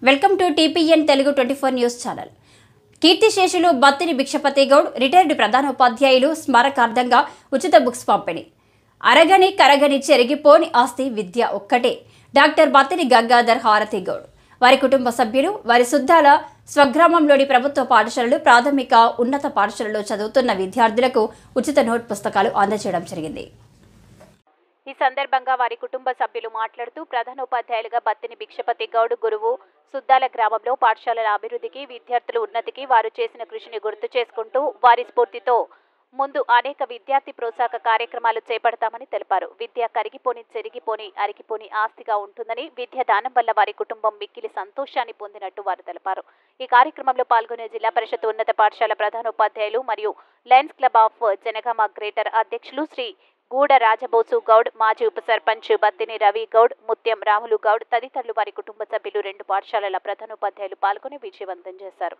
Welcome to TPN Telugu 24 news channel. కీర్తిశేషులు Battini Bhikshapathi Goud retired ప్రధానోపాధ్యాయులు స్మారకార్థంగా ఉచిత బుక్స్ పంపిణీ. అరగని కరగని చెరిగిపోని ఆస్తి విద్య ఒక్కటే. డాక్టర్ బత్తిని గంగాధర్ హారతి గౌడ్ వారి కుటుంబ సభ్యులు వారి సుద్దాల స్వగ్రామంలోని ప్రభుత్వ పాఠశాలలు ప్రాథమిక ఉన్నత పాఠశాలలో చదువుతున్న విద్యార్థులకు ఉచిత నోట్ పుస్తకాలు అందజేయడం జరిగింది. ఈ సందర్భంగా వారి కుటుంబ సభ్యులు మాట్లాడుతూ ప్రధానోపాధ్యాయులుగా బత్తిని భిక్షపతి గౌడ్ గురువు సుద్దాల గ్రామంలో పాఠశాలల అభివృద్ధికి విద్యార్థుల ఉన్నతికి వారు చేసిన కృషిని గుర్తు చేసుకుంటూ వారి స్ఫూర్తితో ముందు అనేక విద్యార్థి ప్రోత్సాహక కార్యక్రమాలు చేపడతామని తెలిపారు. విద్య కరిగిపోని చెరిగిపోని అరిగిపోని ఆస్తిగా ఉంటుందని, విద్య దానం వల్ల వారి కుటుంబం మిక్కిలి సంతోషాన్ని పొందినట్టు వారు తెలిపారు. ఈ కార్యక్రమంలో పాల్గొనే జిల్లా పరిషత్ ఉన్నత పాఠశాల ప్రధానోపాధ్యాయులు మరియు Lions Club of Jangaon greater అధ్యక్షులు శ్రీ గూడ రాజబోసు గౌడ్, మాజీ ఉప సర్పంచ్ బత్తిని రవి గౌడ్, ముత్యం రాములు గౌడ్ తదితరులు వారి కుటుంబ సభ్యులు 2 పాఠశాలల ప్రధానోపాధ్యాయులు పాల్గొని విజయవంతం చేశారు.